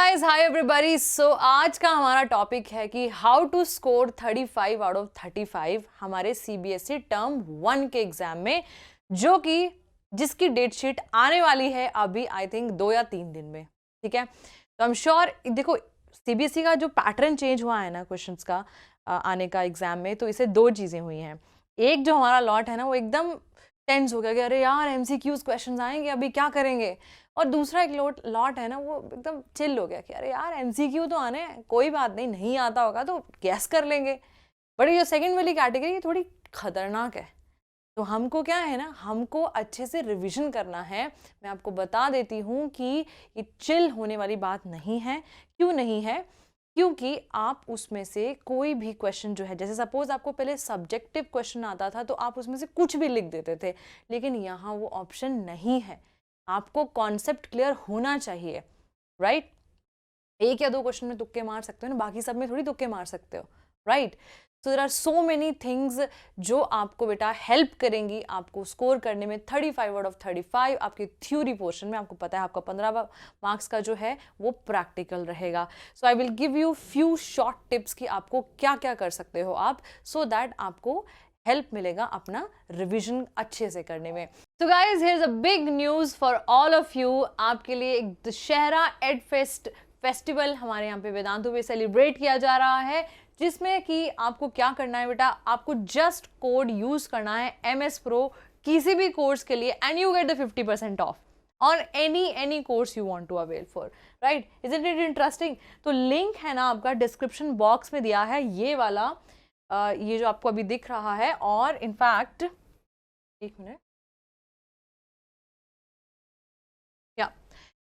Guys hi everybody. सो आज का हमारा टॉपिक है कि how to score 35 out of 35 हमारे सीबीएसई टर्म 1 के एग्जाम में, जो कि जिसकी डेट शीट आने वाली है अभी आई थिंक 2 या 3 दिन में। ठीक है, तो आई एम श्योर देखो सीबीएसई का जो पैटर्न चेंज हुआ है ना क्वेश्चंस का आने का एग्जाम में, तो इसे दो चीजें हुई हैं। एक जो हमारा लॉट है ना वो एकदम टेंस हो गया कि अरे यार एमसीक्यूज क्वेश्चंस आएंगे, अभी क्या करेंगे। और दूसरा एक लॉट है ना वो एकदम चिल हो गया कि अरे यार एमसीक्यू तो आने हैं, कोई बात नहीं, नहीं आता होगा तो गैस कर लेंगे। बट ये सेकंड वाली कैटेगरी थोड़ी खतरनाक है। तो हमको क्या है ना, हमको अच्छे से रिवीजन करना है। मैं आपको बता देती हूँ कि ये चिल होने वाली बात नहीं है। क्यों नहीं है? क्योंकि आप उसमें से कोई भी क्वेश्चन जो है, जैसे सपोज आपको पहले सब्जेक्टिव क्वेश्चन आता था तो आप उसमें से कुछ भी लिख देते थे, लेकिन यहाँ वो ऑप्शन नहीं है। आपको कॉन्सेप्ट क्लियर होना चाहिए, राइट? एक या दो क्वेश्चन में तुक्के मार सकते हो ना, बाकी सब में थोड़ी तुक्के मार सकते हो, right? So there are so many things जो आपको बेटा हेल्प करेंगी आपको स्कोर करने में 35 आउट ऑफ 35। आपकी थ्योरी पोर्शन में आपको पता है आपका 15 मार्क्स का जो है वो प्रैक्टिकल रहेगा। So I will give you few short tips कि आपको क्या क्या कर सकते हो आप, सो दैट आपको हेल्प मिलेगा अपना रिवीजन अच्छे से करने में। तो guys here is a big news for all of you. आपके लिए एक दशहरा एडफेस्ट फेस्टिवल हमारे यहाँ पे वेदांतु में सेलिब्रेट किया जा रहा है, जिसमें कि आपको क्या करना है बेटा, आपको जस्ट कोड यूज करना है MS Pro किसी भी कोर्स के लिए and you get the 50% off on any course you want to avail for, right? Isn't it interesting? तो लिंक है ना आपका डिस्क्रिप्शन बॉक्स में दिया है, ये वाला ये जो आपको अभी दिख रहा है। और इनफैक्ट एक minute,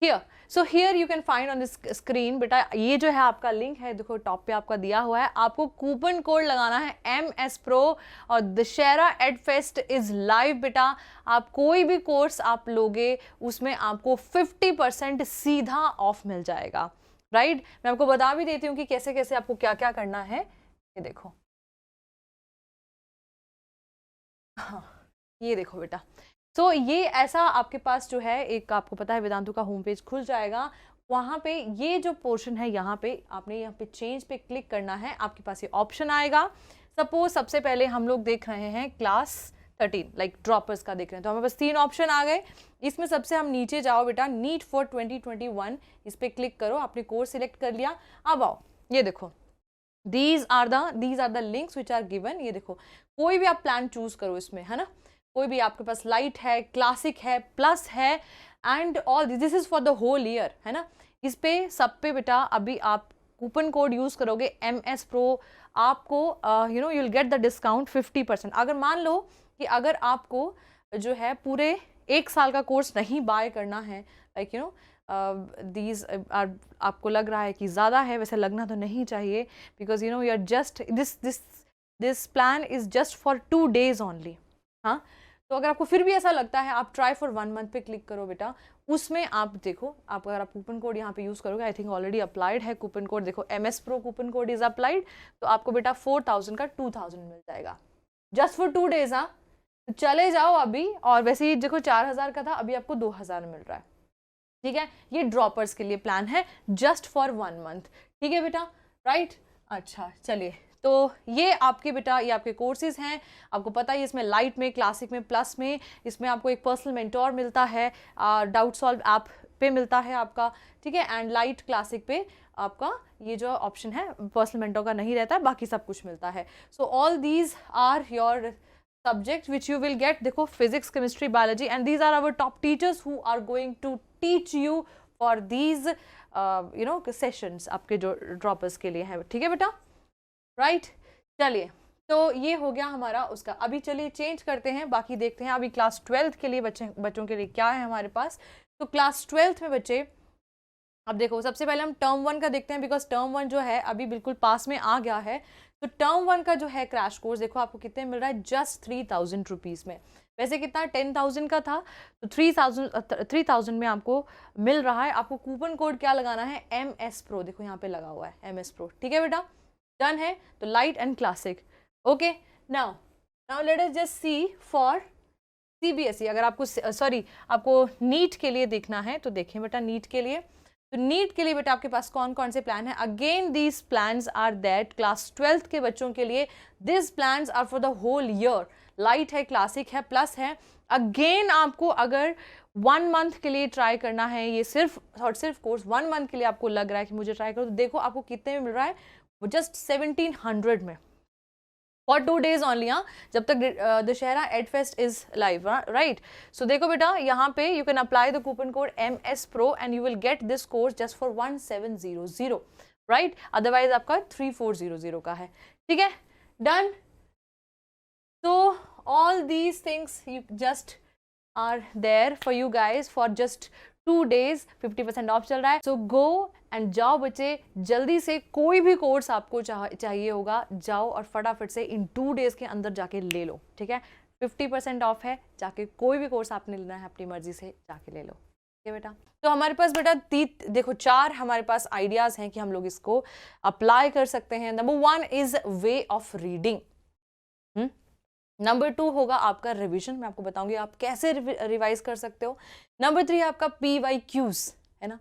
Here. So here you can find on this screen बेटा, ये जो है आपका लिंक है, देखो टॉप पे आपका दिया हुआ है। आपको कूपन कोड लगाना है MS Pro और दशहरा एडफेस्ट इज लाइव बेटा। आप कोई भी कोर्स आप लोगे उसमें आपको 50% सीधा ऑफ मिल जाएगा, राइट? मैं आपको बता भी देती हूँ कि कैसे कैसे आपको क्या क्या करना है। ये देखो, हाँ ये देखो बेटा। तो ये ऐसा आपके पास जो है एक, आपको पता है वेदांतु का होम पेज खुल जाएगा। वहाँ पे ये जो पोर्शन है यहाँ पे आपने यहाँ पे चेंज पे क्लिक करना है, आपके पास ये ऑप्शन आएगा। सपोज सबसे पहले हम लोग देख रहे हैं क्लास 13 लाइक ड्रॉपर्स का देख रहे हैं, तो हमारे पास 3 ऑप्शन आ गए। इसमें सबसे हम नीचे जाओ बेटा, नीट फॉर 2021, इस पर क्लिक करो। आपने कोर्स सिलेक्ट कर लिया, अब आओ ये देखो, these are the links which are given। ये देखो कोई भी आप प्लान चूज करो इसमें, है ना? कोई भी आपके पास लाइट है, क्लासिक है, प्लस है and all this is for the whole year, है ना? इस पे सब पे बेटा अभी आप कूपन कोड यूज करोगे MS Pro, आपको you know you will get the discount 50%। अगर मान लो कि अगर आपको जो है पूरे 1 साल का कोर्स नहीं बाय करना है, लाइक यू नो these आपको लग रहा है कि ज़्यादा है, वैसे लगना तो नहीं चाहिए, because you know you are just this plan is just for 2 days only. हाँ, तो अगर आपको फिर भी ऐसा लगता है, आप ट्राई फॉर 1 month पे क्लिक करो बेटा। उसमें आप देखो, आप अगर आप कूपन कोड यहाँ पे यूज़ करोगे, आई थिंक ऑलरेडी अप्लाइड है कूपन कोड, देखो MS Pro coupon code is applied, तो आपको बेटा 4000 का 2000 मिल जाएगा जस्ट फॉर 2 days। हाँ, तो चले जाओ अभी। और वैसे ही देखो 4000 का था, अभी आपको 2000 मिल रहा है, ठीक है? ये ड्रॉपर्स के लिए प्लान है जस्ट फॉर 1 month, ठीक है बेटा, राइट? अच्छा चलिए, तो ये आपके बेटा ये आपके कोर्सेज हैं। आपको पता है इसमें लाइट में, क्लासिक में, प्लस में इसमें आपको एक पर्सनल मेंटोर मिलता है, डाउट सॉल्व ऐप पे मिलता है आपका, ठीक है? एंड लाइट क्लासिक पे आपका ये जो ऑप्शन है पर्सनल मेंटोर का नहीं रहता है, बाकी सब कुछ मिलता है। So all these are your subject which you will get। देखो physics, chemistry, biology and these are our top teachers who are going to teach you for these you know sessions आपके जो ड्रॉपर्स के लिए है, ठीक है बेटा, right? चलिए, तो ये हो गया हमारा उसका। अभी चलिए चेंज करते हैं, बाकी देखते हैं अभी क्लास 12th के लिए बच्चों के लिए क्या है हमारे पास। तो क्लास 12th में बच्चे, अब देखो सबसे पहले हम टर्म 1 का देखते हैं, बिकॉज टर्म 1 जो है अभी बिल्कुल पास में आ गया है। तो टर्म 1 का जो है क्रैश कोर्स देखो आपको कितने मिल रहा है, जस्ट 3000 रुपीज़ में। वैसे कितना 10,000 का था, तो 3000 में आपको मिल रहा है। आपको कूपन कोड क्या लगाना है, MS Pro, देखो यहाँ पे लगा हुआ है MS Pro, ठीक है बेटा? डन है। तो light and classic, okay. Now let us just see for CBSE। अगर आपको आपको नीट के लिए देखना है तो देखें बेटा, नीट के लिए तो नीट के लिए बेटा आपके पास कौन कौन से प्लान है? Again these plans are that class 12th के बच्चों के लिए this plans are for the whole year. Light है, क्लासिक है, प्लस है। अगेन आपको अगर 1 मंथ के लिए ट्राई करना है, ये सिर्फ और सिर्फ कोर्स 1 मंथ के लिए आपको लग रहा है कि मुझे ट्राई करो, तो देखो आपको कितने में मिल रहा है, जस्ट 1700 में फॉर 2 days ओनली। हाँ, जब तक दशहरा एडफेस्ट इज लाइव, राइट। सो देखो बेटा यहाँ पे you can apply the coupon code MS Pro and you will get this course just for 1700, right. Otherwise आपका 3400 का है, ठीक है, done. So all these things you just are there for you guys for just 2 days, 50% of चल रहा है। So go and जाओ बच्चे, जल्दी से कोई भी कोर्स आपको चाहिए होगा, जाओ और फटाफट से इन 2 days के अंदर जाके ले लो, ठीक है। 50% ऑफ है, जाके कोई भी कोर्स आपने लेना है अपनी मर्जी से जाके ले लो, ठीक है बेटा। तो हमारे पास बेटा देखो 4 हमारे पास आइडियाज हैं कि हम लोग इसको अप्लाई कर सकते हैं। Number 1 is way of reading. Number 2 होगा आपका रिवीजन, मैं आपको बताऊंगी आप कैसे रिवाइज कर सकते हो। नंबर 3 आपका PYQs, है ना।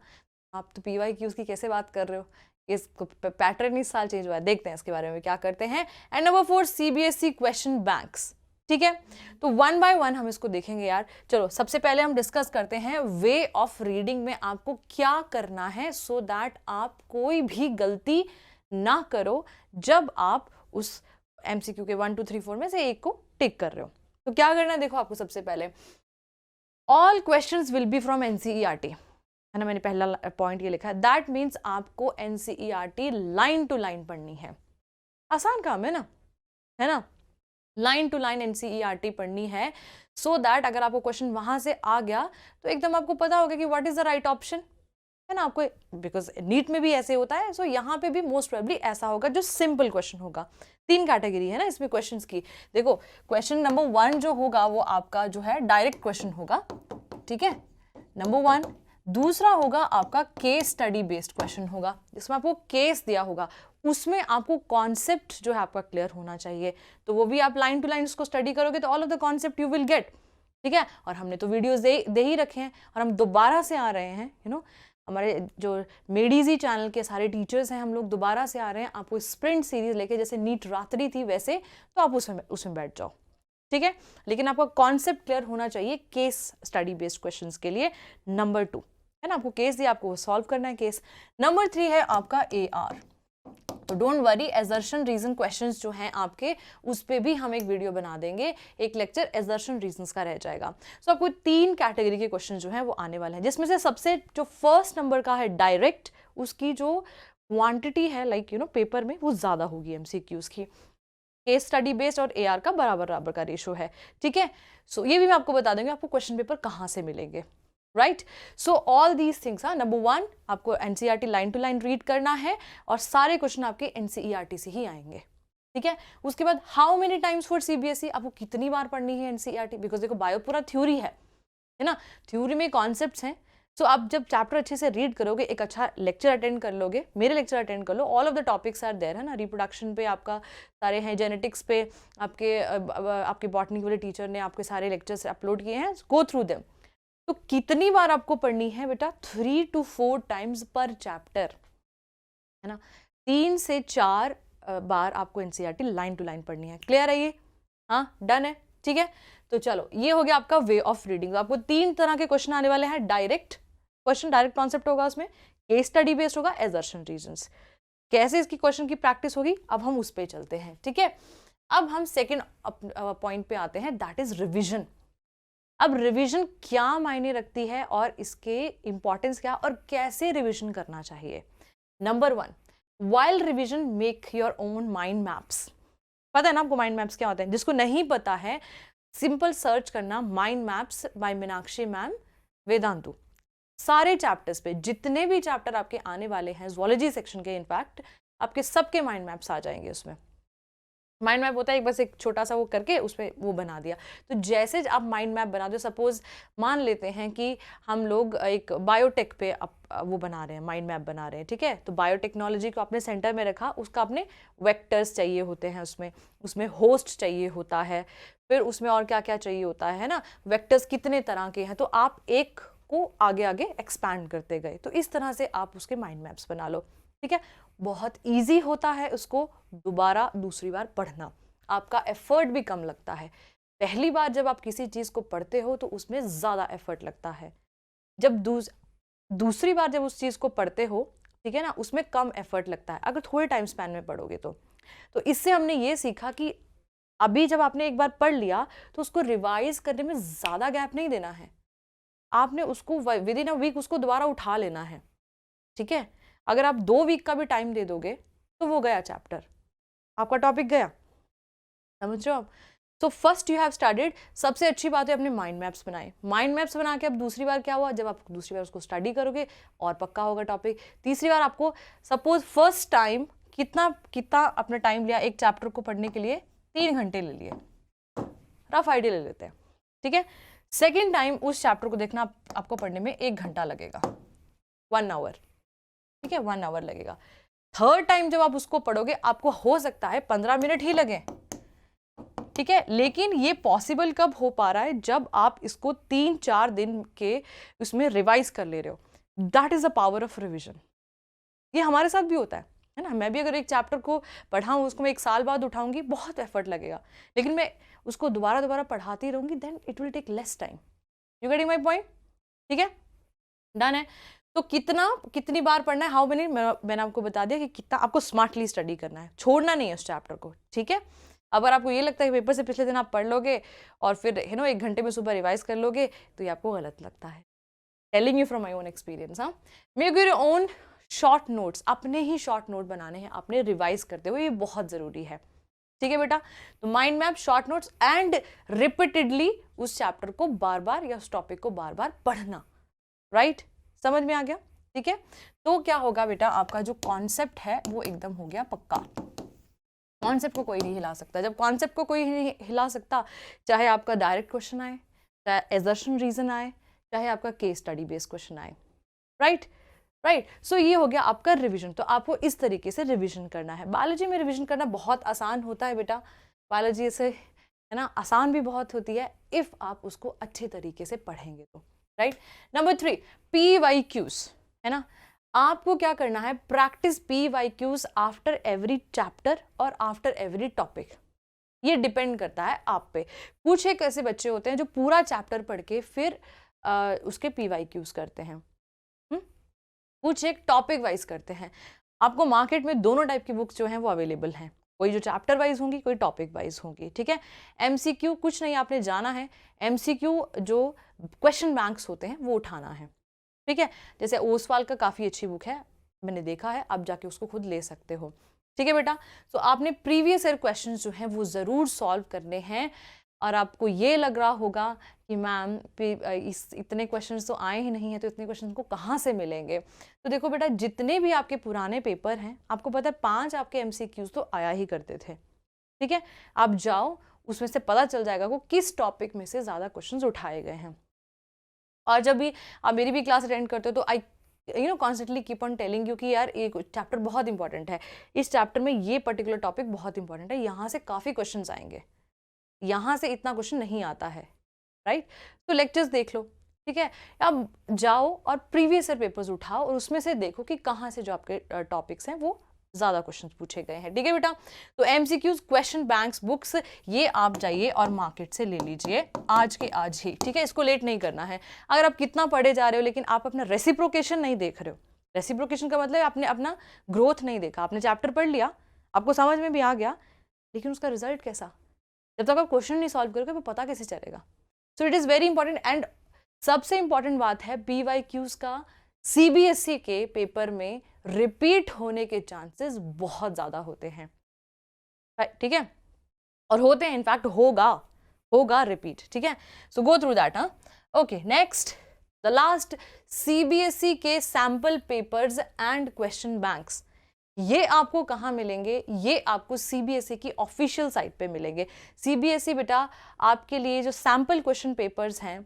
आप तो PYQs की कैसे बात कर रहे हो, इसको पैटर्न इस साल चेंज हुआ है, देखते हैं इसके बारे में क्या करते हैं। And number 4 CBSE question banks, ठीक है। तो 1 by 1 हम इसको देखेंगे यार। चलो सबसे पहले हम डिस्कस करते हैं वे ऑफ रीडिंग में आपको क्या करना है सो दैट आप कोई भी गलती ना करो जब आप उस MCQ के 1 2 3 4 में से एक को टिक कर रहे हो। तो क्या करना है, देखो आपको सबसे पहले all questions will be from NCERT, है ना। मैंने पहला पॉइंट ये लिखा है, दैट मीन्स आपको NCERT लाइन टू लाइन पढ़नी है। आसान काम है ना, लाइन टू लाइन NCERT पढ़नी है सो दैट अगर आपको क्वेश्चन वहां से आ गया तो एकदम आपको पता होगा कि what is the right option, है ना। आपको बिकॉज नीट में भी ऐसे होता है, सो यहाँ पे भी मोस्ट प्रोबेबली ऐसा होगा जो सिंपल क्वेश्चन होगा। 3 कैटेगरी है ना इसमें क्वेश्चंस की। देखो क्वेश्चन नंबर 1 जो होगा वो आपका जो है डायरेक्ट क्वेश्चन होगा, ठीक है, नंबर 1। दूसरा होगा आपका केस स्टडी बेस्ड क्वेश्चन होगा, जिसमें आपको केस दिया होगा, उसमें आपको कॉन्सेप्ट जो है आपका क्लियर होना चाहिए। तो वो भी आप लाइन टू लाइन उसको स्टडी करोगे तो all of the concept you will gate, ठीक है। और हमने तो वीडियोस दे ही रखे हैं और हम दोबारा से आ रहे हैं, यू नो, हमारे जो मेडीजी चैनल के सारे टीचर्स हैं, हम लोग दोबारा से आ रहे हैं आपको स्प्रिंट सीरीज लेके, जैसे नीट रात्रि थी वैसे, तो आप उसमें बैठ जाओ, ठीक है। लेकिन आपका कॉन्सेप्ट क्लियर होना चाहिए केस स्टडी बेस्ड क्वेश्चंस के लिए। नंबर 2 है ना, आपको केस दिया, आपको सॉल्व करना है केस। नंबर 3 है आपका AR। तो don't worry, assertion reason questions जो हैं आपके, उस पे भी हम एक वीडियो बना देंगे, एक लेक्चर एजर्शन रीजंस का रह जाएगा। सो आपको 3 कैटेगरी के क्वेश्चन जो हैं वो आने वाले हैं, जिसमें से सबसे जो फर्स्ट नंबर का है डायरेक्ट, उसकी जो क्वांटिटी है लाइक यू नो पेपर में वो ज्यादा होगी MCQs की। केस स्टडी बेस्ड और AR का बराबर का रेशो है, ठीक है। सो ये भी मैं आपको बता दूंगी आपको क्वेश्चन पेपर कहाँ से मिलेंगे, right. So all these things, number 1 आपको NCERT line to line read करना है और सारे क्वेश्चन आपके NCERT से ही आएंगे, ठीक है। उसके बाद how many times for CBSE, आपको कितनी बार पढ़नी है NCERT, बिकॉज देखो बायो पूरा थ्योरी है ना, थ्योरी में कॉन्सेप्ट्स हैं। सो आप जब चैप्टर अच्छे से रीड करोगे, एक अच्छा लेक्चर अटेंड कर लोगे, मेरे लेक्चर अटेंड कर लो, all of the topics are there, है ना। रिप्रोडक्शन पे आपका सारे हैं, जेनेटिक्स पे आपके बॉटनी वाले टीचर ने आपके सारे लेक्चर्स अपलोड किए हैं, गो थ्रू देम। तो कितनी बार आपको पढ़नी है बेटा, 3 to 4 टाइम्स पर चैप्टर, है ना। 3 से 4 बार आपको NCERT लाइन टू लाइन पढ़नी है। क्लियर है ये? हाँ, डन है, ठीक है। तो चलो ये हो गया आपका वे ऑफ रीडिंग। आपको 3 तरह के क्वेश्चन आने वाले हैं, डायरेक्ट क्वेश्चन, डायरेक्ट कॉन्सेप्ट होगा उसमें, केस स्टडी बेस्ड होगा, एजर्शन रीजंस। कैसे इसकी क्वेश्चन की प्रैक्टिस होगी अब हम उस पर चलते हैं, ठीक है। अब हम सेकेंड पॉइंट पे आते हैं, दैट इज रिविजन। अब रिवीजन क्या मायने रखती है और इसके इंपॉर्टेंस क्या और कैसे रिवीजन करना चाहिए। Number 1, while revision make your own mind maps. पता है ना आपको माइंड मैप्स क्या होते हैं? जिसको नहीं पता है सिंपल सर्च करना mind maps by Meenakshi ma'am Vedantu. सारे चैप्टर्स पे, जितने भी चैप्टर आपके आने वाले हैं ज़ूलॉजी सेक्शन के, इनफैक्ट आपके सबके माइंड मैप्स आ जाएंगे उसमें। माइंड मैप होता है एक, बस एक छोटा सा वो करके उसमें वो बना दिया। तो जैसे आप माइंड मैप बना दो, सपोज मान लेते हैं कि हम लोग एक बायोटेक पे वो बना रहे हैं, माइंड मैप बना रहे हैं, ठीक है। तो बायोटेक्नोलॉजी को आपने सेंटर में रखा, उसका अपने वेक्टर्स चाहिए होते हैं, उसमें होस्ट चाहिए होता है, फिर उसमें और क्या क्या चाहिए होता है ना, वेक्टर्स कितने तरह के हैं। तो आप एक को आगे आगे एक्सपैंड करते गए। तो इस तरह से आप उसके माइंड मैप्स बना लो, ठीक है। बहुत ईजी होता है उसको दोबारा दूसरी बार पढ़ना, आपका एफर्ट भी कम लगता है। पहली बार जब आप किसी चीज़ को पढ़ते हो तो उसमें ज़्यादा एफर्ट लगता है, जब दूसरी बार जब उस चीज़ को पढ़ते हो, ठीक है ना, उसमें कम एफर्ट लगता है अगर थोड़े टाइम स्पैन में पढ़ोगे तो इससे हमने ये सीखा कि अभी जब आपने एक बार पढ़ लिया तो उसको रिवाइज करने में ज़्यादा गैप नहीं देना है, आपने उसको विद इन अ वीक उसको दोबारा उठा लेना है, ठीक है। अगर आप 2 वीक का भी टाइम दे दोगे तो वो गया चैप्टर, आपका टॉपिक गया, समझ रहे हो आप। तो फर्स्ट यू हैव स्टार्टेड, सबसे अच्छी बात है अपने माइंड मैप्स बनाए। माइंड मैप्स बना के अब दूसरी बार क्या हुआ, जब आप दूसरी बार उसको स्टडी करोगे और पक्का होगा टॉपिक। तीसरी बार आपको सपोज फर्स्ट टाइम कितना अपना टाइम लिया एक चैप्टर को पढ़ने के लिए, 3 घंटे ले लिए, रफ आइडिया ले लेते हैं, ठीक है। सेकेंड टाइम उस चैप्टर को देखना आपको पढ़ने में 1 घंटा लगेगा, 1 आवर, ठीक है, 1 आवर लगेगा। थर्ड टाइम जब आप उसको पढ़ोगे आपको हो सकता है 15 मिनट ही लगे, ठीक है। लेकिन ये पॉसिबल कब हो पा रहा है, जब आप इसको 3-4 दिन के उसमें रिवाइज कर ले रहे हो। That is the power of revision. ये हमारे साथ भी होता है ना। मैं भी अगर एक चैप्टर को पढ़ाऊँ, उसको मैं 1 साल बाद उठाऊंगी, बहुत एफर्ट लगेगा, लेकिन मैं उसको दोबारा पढ़ाती रहूंगी, then it will take less time. You getting my point, ठीक है, डन है। तो कितनी बार पढ़ना है, हाउ मेनी, मैंने आपको बता दिया कि कितना आपको स्मार्टली स्टडी करना है, छोड़ना नहीं है उस चैप्टर को, ठीक है। अगर आपको ये लगता है कि पेपर से पिछले दिन आप पढ़ लोगे और फिर 1 घंटे में सुबह रिवाइज कर लोगे, तो ये आपको गलत लगता है। Telling you from my own experience. हाँ, make your own short notes, अपने ही शॉर्ट नोट बनाने हैं अपने रिवाइज करते हुए, ये बहुत ज़रूरी है, ठीक है बेटा। तो mind map, short notes and repeatedly उस चैप्टर को बार बार या उस टॉपिक को बार बार पढ़ना, राइट, समझ में आ गया, ठीक है। तो क्या होगा बेटा, आपका जो कॉन्सेप्ट है वो एकदम हो गया पक्का। कॉन्सेप्ट को कोई नहीं हिला सकता। जब कॉन्सेप्ट को कोई नहीं हिला सकता, चाहे आपका डायरेक्ट क्वेश्चन आए, चाहे एजर्शन रीजन आए, चाहे आपका केस स्टडी बेस्ड क्वेश्चन आए, राइट। सो ये हो गया आपका रिवीजन। तो आपको इस तरीके से रिवीजन करना है। बायोलॉजी में रिवीजन करना बहुत आसान होता है बेटा, बायोलॉजी से है ना आसान भी बहुत होती है इफ आप उसको अच्छे तरीके से पढ़ेंगे तो, राइट। नंबर 3, PYQs, है ना। आपको क्या करना है, practice PYQs after every chapter और आफ्टर एवरी टॉपिक। ये डिपेंड करता है आप पे। कुछ एक ऐसे बच्चे होते हैं जो पूरा चैप्टर पढ़ के फिर उसके PYQs करते हैं, कुछ एक टॉपिक वाइज करते हैं। आपको मार्केट में दोनों टाइप की बुक्स जो हैं वो अवेलेबल हैं, कोई जो चैप्टर वाइज होंगी, कोई टॉपिक वाइज होंगी, ठीक है। MCQ कुछ नहीं, आपने जाना है MCQ जो क्वेश्चन बैंक्स होते हैं वो उठाना है, ठीक है। जैसे ओसवाल का काफ़ी अच्छी बुक है, मैंने देखा है, आप जाके उसको खुद ले सकते हो, ठीक है बेटा। तो आपने प्रीवियस ईयर क्वेश्चंस जो हैं वो ज़रूर सॉल्व करने हैं। और आपको ये लग रहा होगा कि मैम इतने क्वेश्चंस तो आए ही नहीं हैं, तो इतने क्वेश्चंस को कहाँ से मिलेंगे। तो देखो बेटा, जितने भी आपके पुराने पेपर हैं, आपको पता है 5 आपके MCQs तो आया ही करते थे, ठीक है। आप जाओ, उसमें से पता चल जाएगा को किस टॉपिक में से ज़्यादा क्वेश्चंस उठाए गए हैं। और जब भी आप मेरी भी क्लास अटेंड करते हो तो आई constantly keep on telling you कि यार ये चैप्टर बहुत इंपॉर्टेंट है, इस चैप्टर में ये पर्टिकुलर टॉपिक बहुत इंपॉर्टेंट है, यहाँ से काफ़ी क्वेश्चंस आएंगे, यहाँ से इतना क्वेश्चन नहीं आता है, राइट। तो लेक्चर्स देख लो, ठीक है। अब जाओ और प्रीवियस ईयर पेपर्स उठाओ और उसमें से देखो कि कहाँ से जो आपके टॉपिक्स हैं वो ज़्यादा क्वेश्चन पूछे गए हैं, ठीक है बेटा। तो MCQs, क्वेश्चन बैंक्स, बुक्स, ये आप जाइए और मार्केट से ले लीजिए आज के आज ही, ठीक है। इसको लेट नहीं करना है। अगर आप कितना पढ़े जा रहे हो लेकिन आप अपना रेसिप्रोकेशन नहीं देख रहे हो, रेसिप्रोकेशन का मतलब आपने अपना ग्रोथ नहीं देखा। आपने चैप्टर पढ़ लिया, आपको समझ में भी आ गया, लेकिन उसका रिजल्ट कैसा, जब तक आप क्वेश्चन नहीं सॉल्व करोगे वो पता कैसे चलेगा। So it is very important. And सबसे इंपॉर्टेंट बात है, PYQs का CBSE के पेपर में रिपीट होने के चांसेस बहुत ज़्यादा होते हैं, ठीक है, और होते हैं, इनफैक्ट होगा रिपीट, ठीक है। सो गो थ्रू दैट। हाँ, okay, next the last, CBSE के sample papers and question banks. ये आपको कहाँ मिलेंगे, ये आपको CBSE की ऑफिशियल साइट पे मिलेंगे। CBSE बेटा आपके लिए जो सैम्पल क्वेश्चन पेपर्स हैं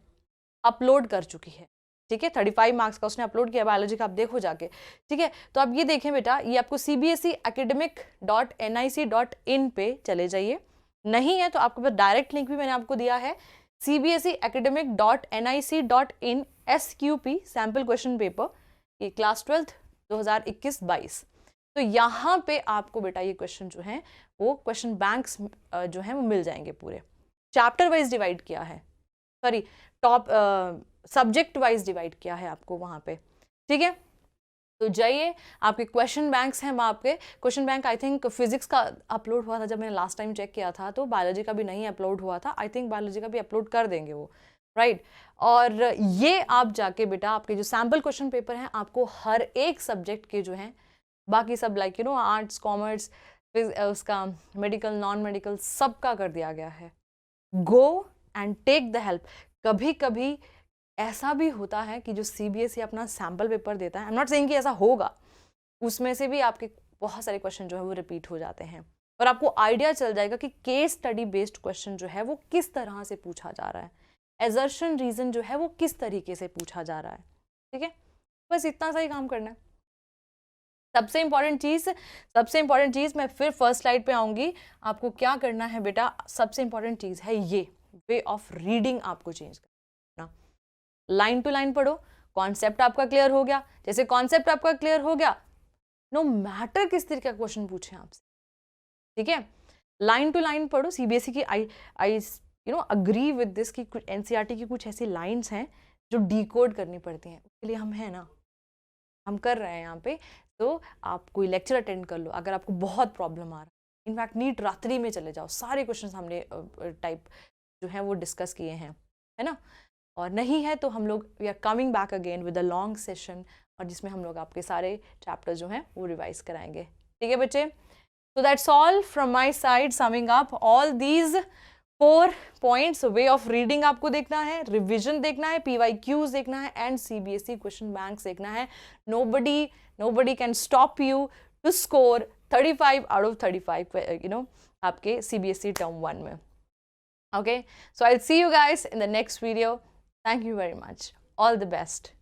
अपलोड कर चुकी है, ठीक है। 35 मार्क्स का उसने अपलोड किया बायोलॉजी का, आप देखो जाके, ठीक है। तो आप ये देखें बेटा, ये आपको cbseacademic.nic.in पे चले जाइए। नहीं है तो आपको डायरेक्ट लिंक भी मैंने आपको दिया है cbseacademic.nic.in SQP sample question paper, ये क्लास 12th 2021-22। तो यहाँ पे आपको बेटा ये क्वेश्चन जो है वो क्वेश्चन बैंक्स जो है वो मिल जाएंगे पूरे, चैप्टर वाइज डिवाइड किया है, sorry top subject wise divide किया है आपको वहाँ पे, ठीक है। तो जाइए, आपके क्वेश्चन बैंक्स हैं, आपके question bank I think physics का अपलोड हुआ था जब मैंने लास्ट टाइम चेक किया था, तो बायोलॉजी का भी नहीं अपलोड हुआ था, आई थिंक बायोलॉजी का भी अपलोड कर देंगे वो, राइट। और ये आप जाके बेटा आपके जो सैम्पल क्वेश्चन पेपर हैं आपको हर एक सब्जेक्ट के जो हैं, बाकी सब like you know arts commerce उसका मेडिकल नॉन मेडिकल सबका कर दिया गया है। Go and take the help. कभी कभी ऐसा भी होता है कि जो सीबीएसई अपना सैम्पल पेपर देता है, आई एम नॉट सेइंग कि ऐसा होगा, उसमें से भी आपके बहुत सारे क्वेश्चन जो है वो रिपीट हो जाते हैं और आपको आइडिया चल जाएगा कि केस स्टडी बेस्ड क्वेश्चन जो है वो किस तरह से पूछा जा रहा है, एजर्शन रीजन जो है वो किस तरीके से पूछा जा रहा है, ठीक है। बस इतना सा ही काम करना है। सबसे इंपॉर्टेंट चीज मैं फिर फर्स्ट स्लाइड पे आऊंगी, आपको क्या करना है बेटा, सबसे इंपॉर्टेंट चीज है ये वे ऑफ रीडिंग आपको चेंज करना। लाइन टू लाइन पढ़ो, कॉन्सेप्ट आपका क्लियर हो गया, जैसे कॉन्सेप्ट आपका क्लियर हो गया, नो मैटर किस तरीके का क्वेश्चन पूछे आपसे, ठीक है, लाइन टू लाइन पढ़ो। सीबीएसई की I you know agree with this कि कुछ एनसीईआरटी की कुछ ऐसी लाइंस हैं जो डिकोड करनी पड़ती हैं, उसके लिए हम हैं ना, हम कर रहे हैं यहाँ पे। तो आप कोई लेक्चर अटेंड कर लो अगर आपको बहुत प्रॉब्लम आ रहा है, इनफैक्ट नीट रात्रि में चले जाओ, सारे क्वेश्चन हमने टाइप जो है वो डिस्कस किए हैं, है ना। और नहीं है तो हम लोग we are coming back again with a long session, और जिसमें हम लोग आपके सारे चैप्टर जो हैं वो रिवाइज कराएंगे, ठीक है बच्चे। So that's all from my side, summing up all these 4 points। Way of reading आपको देखना है, रिविजन देखना है, PYQs देखना है एंड CBSE क्वेश्चन बैंक्स देखना है। nobody can stop you to score 35 out of 35 you know आपके CBSE term 1 में। Okay, so I'll see you guys in the next video. Thank you very much. All the best.